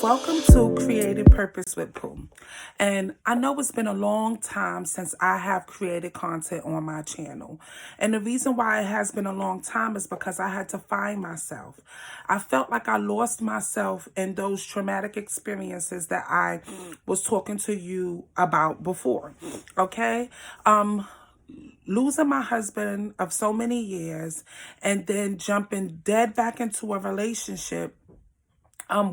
Welcome to Creative Purpose with Poohe. And I know it's been a long time since I have created content on my channel. And the reason why it has been a long time is because I had to find myself. I felt like I lost myself in those traumatic experiences that I was talking to you about before. Okay? Losing my husband of so many years and then jumping dead back into a relationship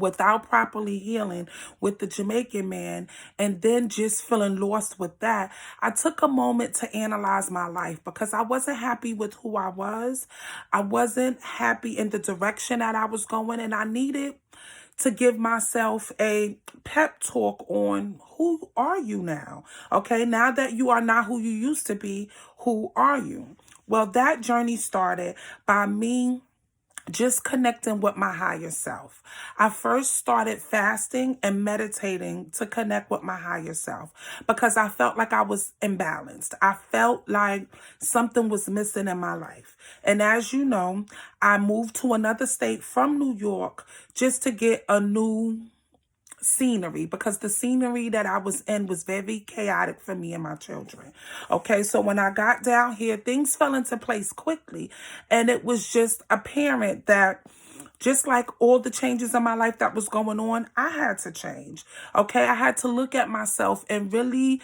without properly healing with the Jamaican man, and then just feeling lost with that. I took a moment to analyze my life because I wasn't happy with who I was. I wasn't happy in the direction that I was going, and I needed to give myself a pep talk on who are you now? Okay, now that you are not who you used to be, who are you? Well, that journey started by me just connecting with my higher self. I first started fasting and meditating to connect with my higher self because I felt like I was imbalanced. I felt like something was missing in my life. And as you know, I moved to another state from New York just to get a new scenery because the scenery that I was in was very chaotic for me and my children. Okay, so when I got down here, things fell into place quickly, and it was just apparent that just like all the changes in my life that was going on, I had to change. Okay, I had to look at myself and really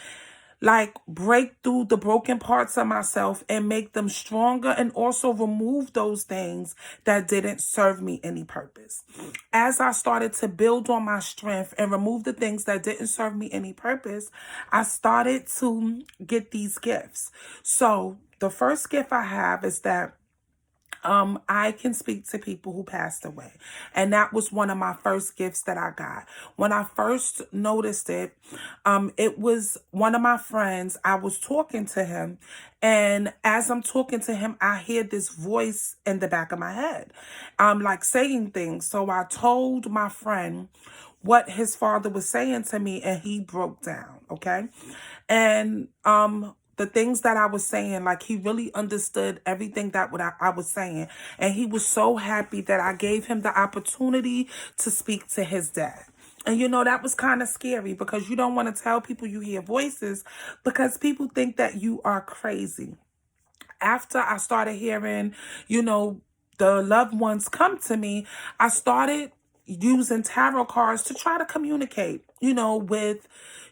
break through the broken parts of myself and make them stronger, and also remove those things that didn't serve me any purpose. As I started to build on my strength and remove the things that didn't serve me any purpose, I started to get these gifts. So the first gift I have is that I can speak to people who passed away. And that was one of my first gifts that I got. When I first noticed it, it was one of my friends. I was talking to him, and as I'm talking to him, I hear this voice in the back of my head, saying things. So I told my friend what his father was saying to me, and he broke down, okay? And the things that I was saying, he really understood everything that what I was saying. And he was so happy that I gave him the opportunity to speak to his dad. And, that was kind of scary because you don't want to tell people you hear voices because people think that you are crazy. After I started hearing, the loved ones come to me, I started using tarot cards to try to communicate, with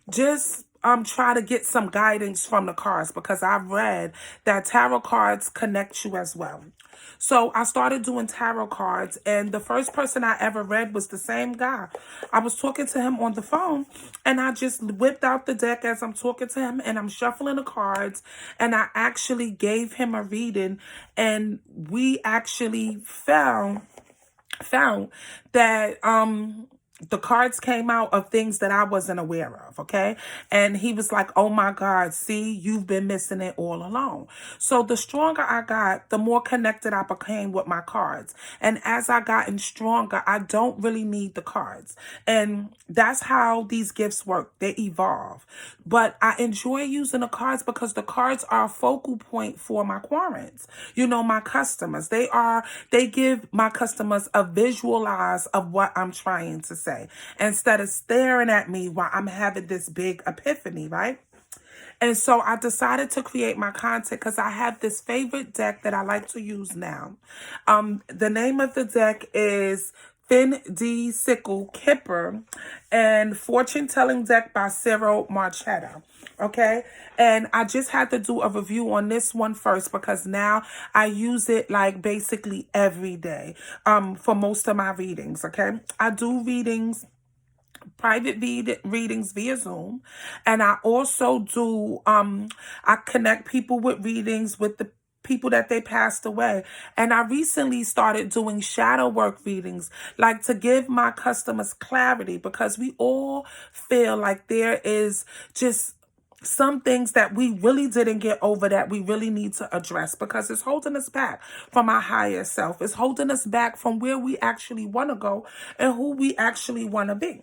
just try to get some guidance from the cards because I've read that tarot cards connect you as well. So I started doing tarot cards, and the first person I ever read was the same guy. I was talking to him on the phone, and I just whipped out the deck as I'm talking to him, and I'm shuffling the cards, and I actually gave him a reading, and we actually found that the cards came out of things that I wasn't aware of, okay? And he was like, oh my God, see, you've been missing it all along. So the stronger I got, the more connected I became with my cards. And as I gotten stronger, I don't really need the cards. And that's how these gifts work. They evolve. But I enjoy using the cards because the cards are a focal point for my clients, my customers. They give my customers a visualize of what I'm trying to say instead of staring at me while I'm having this big epiphany, right? And so I decided to create my content because I have this favorite deck that I like to use now. The name of the deck is Fin D Sickle Kipper and Fortune Telling Deck by Cyril Marchetta. Okay, and I just had to do a review on this one first because now I use it basically every day for most of my readings. Okay, I do private readings via Zoom, and I also do I connect people with readings with the people that they passed away. And I recently started doing shadow work readings, to give my customers clarity, because we all feel like there is just some things that we really didn't get over that we really need to address because it's holding us back from our higher self. It's holding us back from where we actually want to go and who we actually want to be.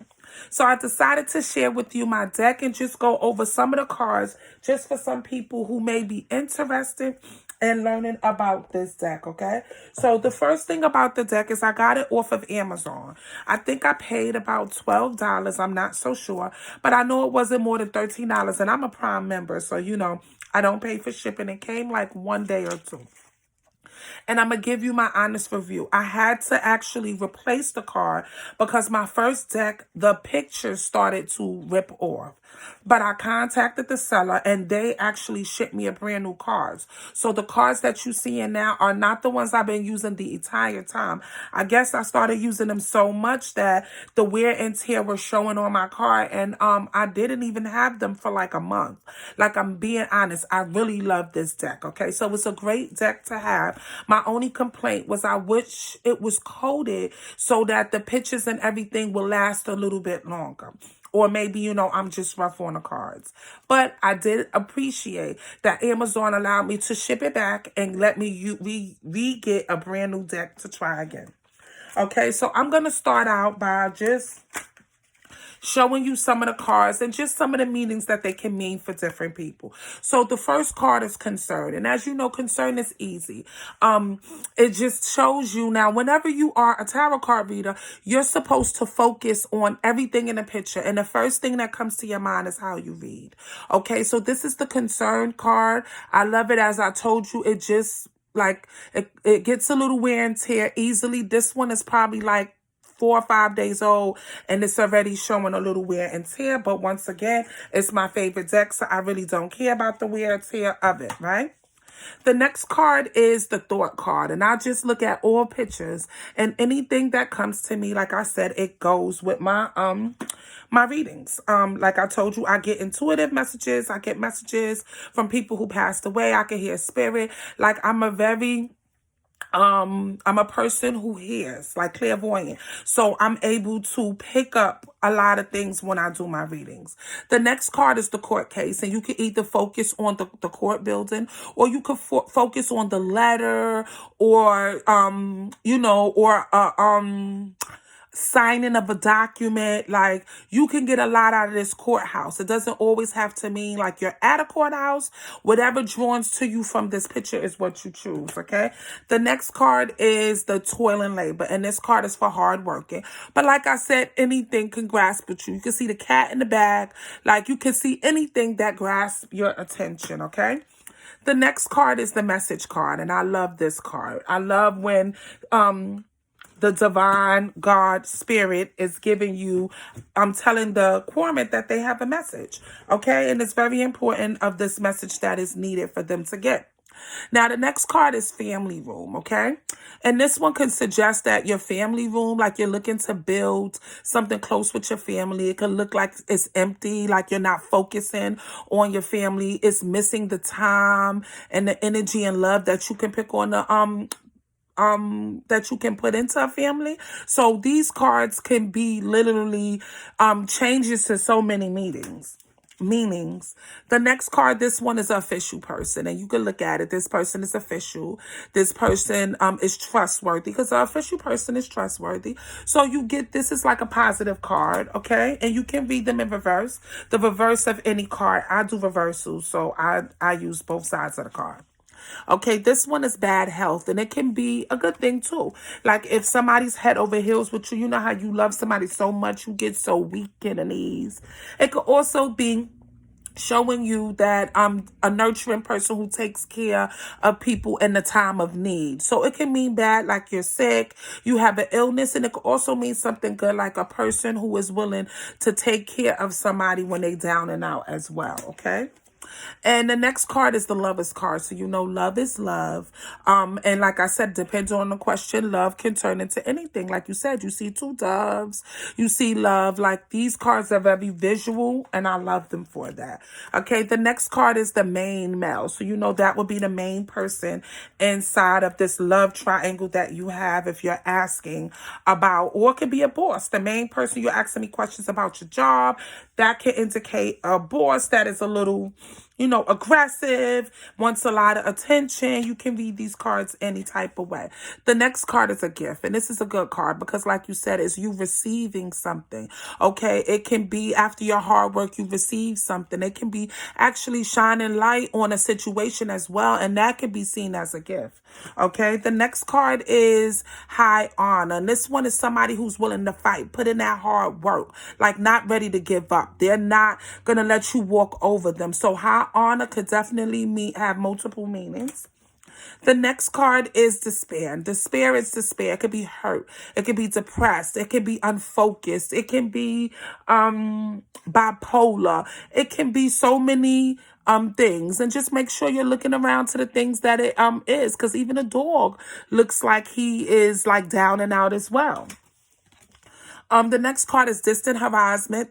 So I decided to share with you my deck and just go over some of the cards just for some people who may be interested and learning about this deck, okay? So the first thing about the deck is I got it off of Amazon. I think I paid about $12. I'm not so sure, but I know it wasn't more than $13, and I'm a Prime member, so I don't pay for shipping. It came like one day or two. And I'm going to give you my honest review. I had to actually replace the card because my first deck, the pictures started to rip off. But I contacted the seller and they actually shipped me a brand new cards. So the cards that you see in now are not the ones I've been using the entire time. I guess I started using them so much that the wear and tear were showing on my card, and I didn't even have them for like a month. Like, I'm being honest, I really love this deck, okay? So it's a great deck to have. My only complaint was I wish it was coded so that the pictures and everything will last a little bit longer. Or maybe, I'm just rough on the cards. But I did appreciate that Amazon allowed me to ship it back and let me re-get a brand new deck to try again. Okay, so I'm going to start out by just showing you some of the cards and just some of the meanings that they can mean for different people. So the first card is concern. And as you know, concern is easy. It just shows you now, whenever you are a tarot card reader, you're supposed to focus on everything in the picture. And the first thing that comes to your mind is how you read. Okay, so this is the concern card. I love it. As I told you, it just it gets a little wear and tear easily. This one is probably like 4 or 5 days old, and it's already showing a little wear and tear. But once again, it's my favorite deck, so I really don't care about the wear and tear of it, right? The next card is the thought card, and I just look at all pictures, and anything that comes to me, like I said, it goes with my readings. Like I told you, I get intuitive messages. I get messages from people who passed away. I can hear spirit. Like, I'm a person who hears, like clairvoyant. So I'm able to pick up a lot of things when I do my readings. The next card is the court case, and you can either focus on the court building, or you could focus on the letter, or signing of a document. Like, you can get a lot out of this courthouse. It doesn't always have to mean like you're at a courthouse. Whatever draws to you from this picture is what you choose, okay? The next card is the toil and labor, and this card is for hard working. But like I said, anything can grasp at you. You can see the cat in the bag. Like, you can see anything that grasps your attention, okay? The next card is the message card, and I love this card. I love when the divine God spirit is giving you, I'm telling the cormorant that they have a message, okay? And it's very important of this message that is needed for them to get. Now, the next card is family room, okay? And this one can suggest that your family room, like you're looking to build something close with your family. It could look like it's empty, like you're not focusing on your family. It's missing the time and the energy and love that you can pick on that you can put into a family. So these cards can be literally changes to so many meanings. The next card, this one is an official person, and you can look at it. This person is official. This person is trustworthy, because an official person is trustworthy. So you get, this is like a positive card, okay? And you can read them in reverse. The reverse of any card, I do reversals, so I use both sides of the card. Okay, this one is bad health, and it can be a good thing too. Like, if somebody's head over heels with you, you know how you love somebody so much, you get so weak in the knees. It could also be showing you that I'm a nurturing person who takes care of people in the time of need. So it can mean bad, like you're sick, you have an illness, and it could also mean something good, like a person who is willing to take care of somebody when they down and out as well, okay? And the next card is the Lover's card. So love is love. And like I said, depends on the question, love can turn into anything. Like you said, you see 2 doves, you see love. Like, these cards are very visual, and I love them for that. Okay, the next card is the main male. So that would be the main person inside of this love triangle that you have, if you're asking about, or it could be a boss. The main person, you're asking me questions about your job. That can indicate a boss that is a little aggressive, wants a lot of attention. You can read these cards any type of way. The next card is a gift. And this is a good card because, like you said, it's you receiving something. Okay. It can be after your hard work, you receive something. It can be actually shining light on a situation as well. And that can be seen as a gift. Okay. The next card is high honor. And this one is somebody who's willing to fight, put in that hard work, like not ready to give up. They're not going to let you walk over them. So high honor could definitely have multiple meanings. The next card is despair. Despair is despair. It could be hurt. It could be depressed. It could be unfocused. It can be bipolar. It can be so many things. And just make sure you're looking around to the things that it is, because even a dog looks like he is like down and out as well. The next card is distant horizons.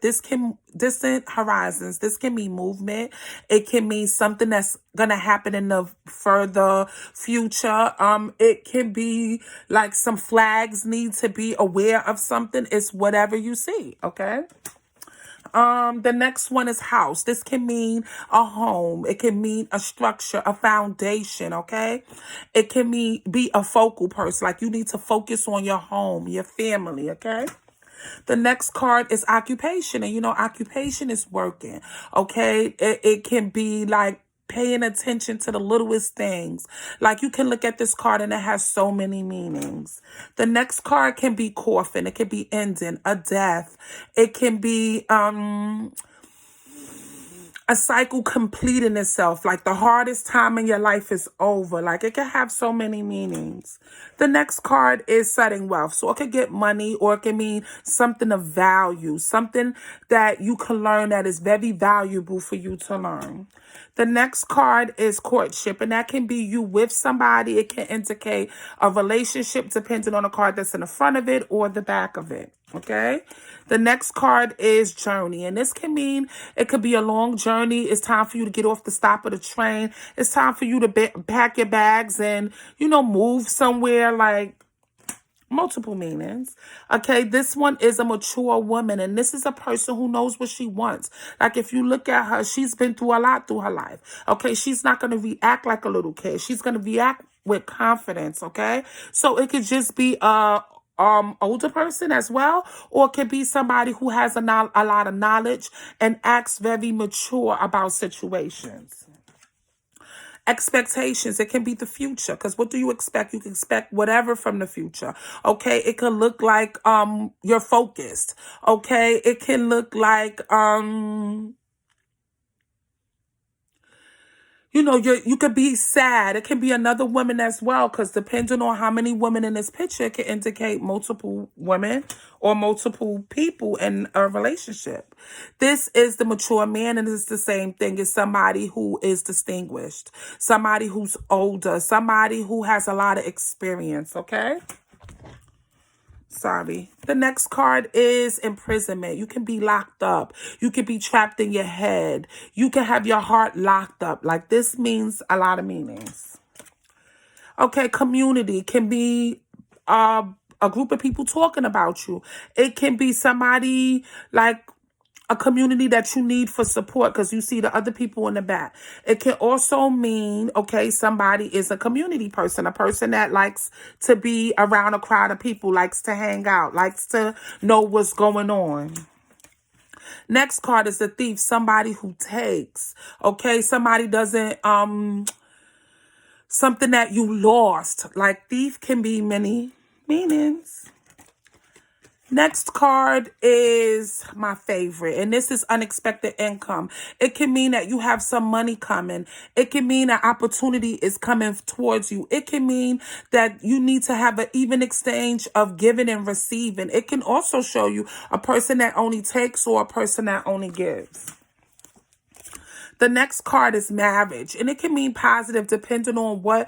Distant horizons. This can mean movement. It can mean something that's gonna happen in the further future. It can be like some flags need to be aware of something. It's whatever you see. Okay. The next one is house. This can mean a home. It can mean a structure, a foundation, okay? It can be a focal person. Like you need to focus on your home, your family, okay? The next card is occupation. And occupation is working. Okay. It can be like paying attention to the littlest things. Like you can look at this card and it has so many meanings. The next card can be coffin. It can be ending, a death. It can be a cycle completing itself, like the hardest time in your life is over. Like it can have so many meanings. The next card is setting wealth. So it could get money, or it can mean something of value, something that you can learn that is very valuable for you to learn. The next card is courtship, and that can be you with somebody. It can indicate a relationship depending on the card that's in the front of it or the back of it. Okay. The next card is journey. And this can mean it could be a long journey. It's time for you to get off the stop of the train. It's time for you to pack your bags and, move somewhere, like multiple meanings. Okay, this one is a mature woman, and this is a person who knows what she wants. Like if you look at her, she's been through a lot through her life. Okay, she's not going to react like a little kid. She's going to react with confidence. Okay, so it could just be a older person as well, or it could be somebody who has a lot of knowledge and acts very mature about situations. Expectations. It can be the future, because what do you expect? You can expect whatever from the future. Okay, it could look like you're focused. Okay, it can look like you could be sad. It can be another woman as well, because depending on how many women in this picture, it can indicate multiple women or multiple people in a relationship. This is the mature man, and it's the same thing as somebody who is distinguished, somebody who's older, somebody who has a lot of experience, okay? Sorry. The next card is imprisonment. You can be locked up. You can be trapped in your head. You can have your heart locked up. Like this means a lot of meanings. Okay, community can be a group of people talking about you. It can be somebody like a community that you need for support because you see the other people in the back. It can also mean, okay, somebody is a community person, a person that likes to be around a crowd of people, likes to hang out, likes to know what's going on. Next card is the thief, somebody who takes, okay, somebody doesn't, something that you lost. Like thief can be many meanings. Next card is my favorite, and this is unexpected income. It can mean that you have some money coming. It can mean an opportunity is coming towards you. It can mean that you need to have an even exchange of giving and receiving. It can also show you a person that only takes or a person that only gives. The next card is marriage, and it can mean positive depending on what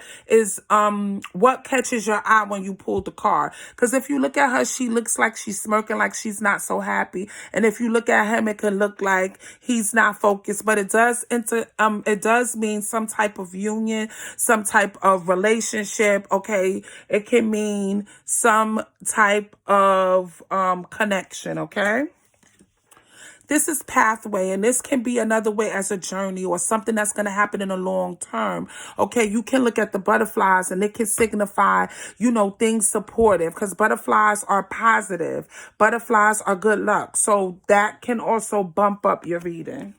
catches your eye when you pull the card. Because if you look at her, she looks like she's smirking, like she's not so happy. And if you look at him, it can look like he's not focused. But it does mean some type of union, some type of relationship. Okay, it can mean some type of connection. Okay. this is pathway, and this can be another way as a journey or something that's going to happen in the long term. Okay, you can look at the butterflies and it can signify, things supportive, because butterflies are positive. Butterflies are good luck. So that can also bump up your reading.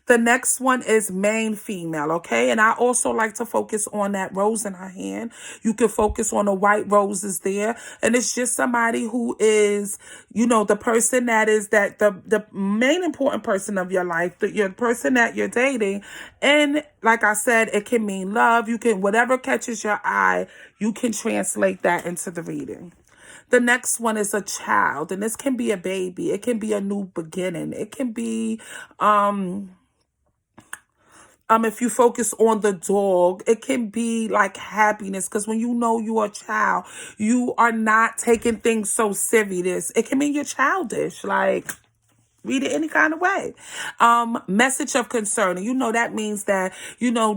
The next one is main female, okay? And I also like to focus on that rose in her hand. You can focus on the white roses there. And it's just somebody who is, the person that is the main important person of your life, your person that you're dating. And like I said, it can mean love. You can, whatever catches your eye, you can translate that into the reading. The next one is a child, and this can be a baby. It can be a new beginning. It can be, if you focus on the dog, it can be like happiness, because when you're a child, you are not taking things so serious. It can mean you're childish, like read it any kind of way. Message of concern. And that means that,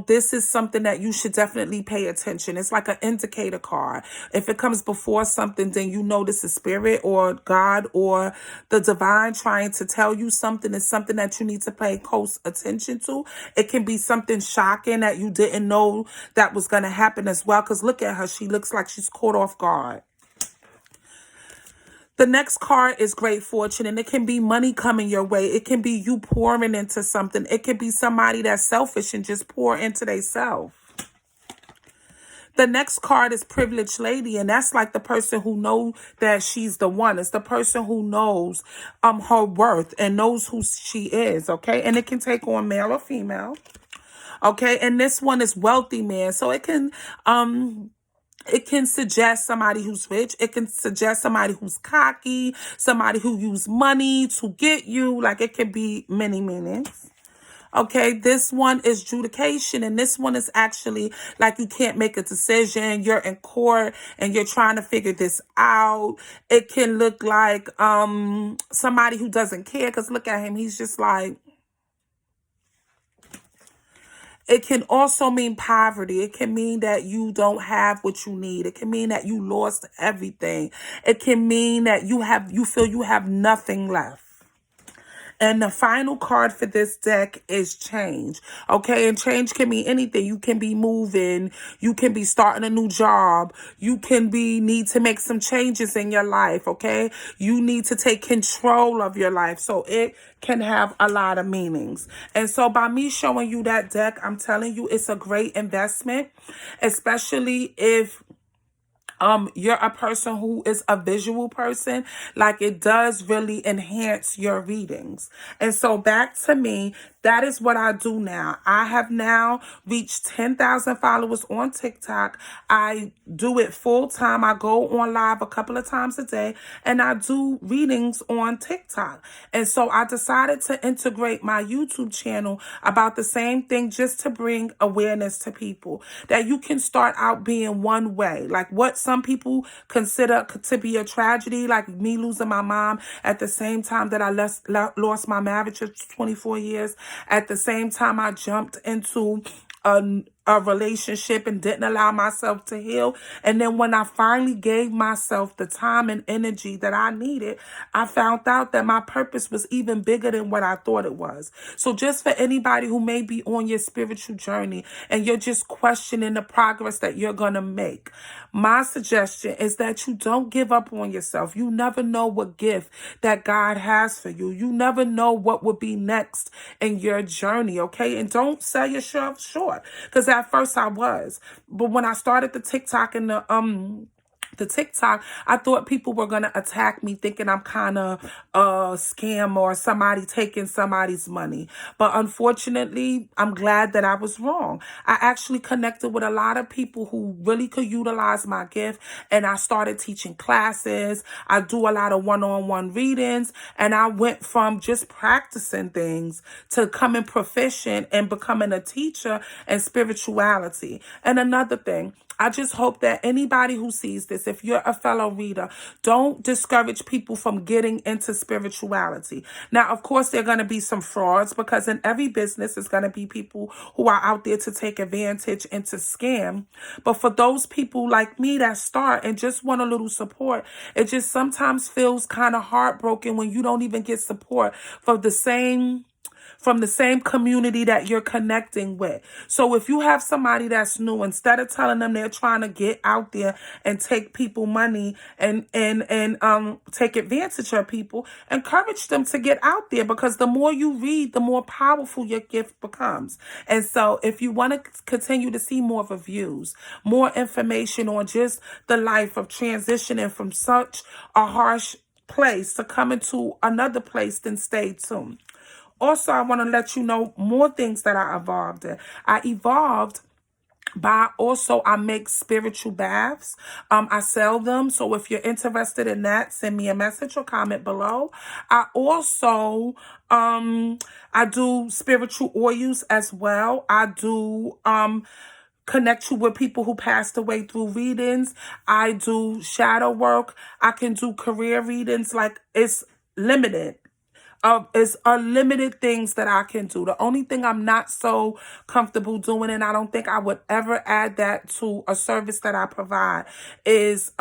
this is something that you should definitely pay attention. It's like an indicator card. If it comes before something, then this is spirit or God or the divine trying to tell you something. Is something that you need to pay close attention to. It can be something shocking that you didn't know that was going to happen as well. Because look at her. She looks like she's caught off guard. The next card is great fortune, and it can be money coming your way. It can be you pouring into something. It can be somebody that's selfish and just pour into themselves. The next card is privileged lady, and that's like the person who knows that she's the one. It's the person who knows her worth and knows who she is, okay? And it can take on male or female, okay? And this one is wealthy man, so it can suggest somebody who's rich. It can suggest somebody who's cocky, somebody who use money to get you. Like, it could be many meanings. Okay, this one is adjudication, and this one is actually like you can't make a decision. You're in court and you're trying to figure this out. It can look like somebody who doesn't care, because look at him. He's just like, it can also mean poverty. It can mean that you don't have what you need. It can mean that you lost everything. It can mean that you feel you have nothing left. And the final card for this deck is change. Okay, and change can mean anything. You can be moving. You can be starting a new job. You can need to make some changes in your life, okay? You need to take control of your life. So it can have a lot of meanings. And so by me showing you that deck, I'm telling you it's a great investment, especially if you're a person who is a visual person. Like, it does really enhance your readings. And so back to me, that is what I do now. I have now reached 10,000 followers on TikTok. I do it full time. I go on live a couple of times a day, and I do readings on TikTok. And so I decided to integrate my YouTube channel about the same thing, just to bring awareness to people that you can start out being one way. Like, what some people consider to be a tragedy, like me losing my mom at the same time that I lost my marriage of 24 years. At the same time, I jumped into a relationship and didn't allow myself to heal. And then when I finally gave myself the time and energy that I needed, I found out that my purpose was even bigger than what I thought it was. So just for anybody who may be on your spiritual journey and you're just questioning the progress that you're going to make, my suggestion is that you don't give up on yourself. You never know what gift that God has for you. You never know what will be next in your journey, okay? And don't sell yourself short, because at first I was. But when I started the TikTok and the TikTok, I thought people were going to attack me, thinking I'm kind of a scam or somebody taking somebody's money. But unfortunately, I'm glad that I was wrong. I actually connected with a lot of people who really could utilize my gift, and I started teaching classes. I do a lot of one-on-one readings, and I went from just practicing things to becoming proficient and becoming a teacher in spirituality. And another thing, I just hope that anybody who sees this, if you're a fellow reader, don't discourage people from getting into spirituality. Now, of course, there are going to be some frauds, because in every business, there's going to be people who are out there to take advantage and to scam. But for those people like me that start and just want a little support, it just sometimes feels kind of heartbroken when you don't even get support from the same community that you're connecting with. So if you have somebody that's new, instead of telling them they're trying to get out there and take people money and take advantage of people, encourage them to get out there, because the more you read, the more powerful your gift becomes. And so if you want to continue to see more reviews, more information on just the life of transitioning from such a harsh place to come into another place, then stay tuned. Also, I want to let you know more things that I evolved in. I evolved by also, I make spiritual baths. I sell them. So if you're interested in that, send me a message or comment below. I also, I do spiritual oils as well. I do, connect you with people who passed away through readings. I do shadow work. I can do career readings. Like, it's limited. It's unlimited things that I can do. The only thing I'm not so comfortable doing, and I don't think I would ever add that to a service that I provide, is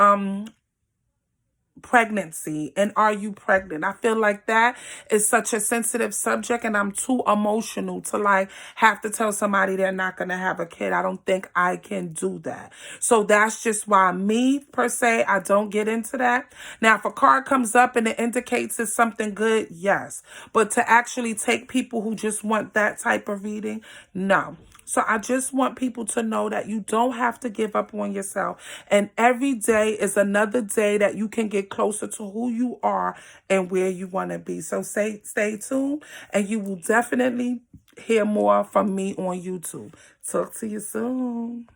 pregnancy. And are you pregnant? I feel like that is such a sensitive subject, and I'm too emotional to like have to tell somebody they're not going to have a kid. I don't think I can do that. So that's just why me, per se, I don't get into that. Now, if a card comes up and it indicates it's something good, yes. But to actually take people who just want that type of reading, no. So I just want people to know that you don't have to give up on yourself. And every day is another day that you can get closer to who you are and where you want to be. So stay tuned, and you will definitely hear more from me on YouTube. Talk to you soon.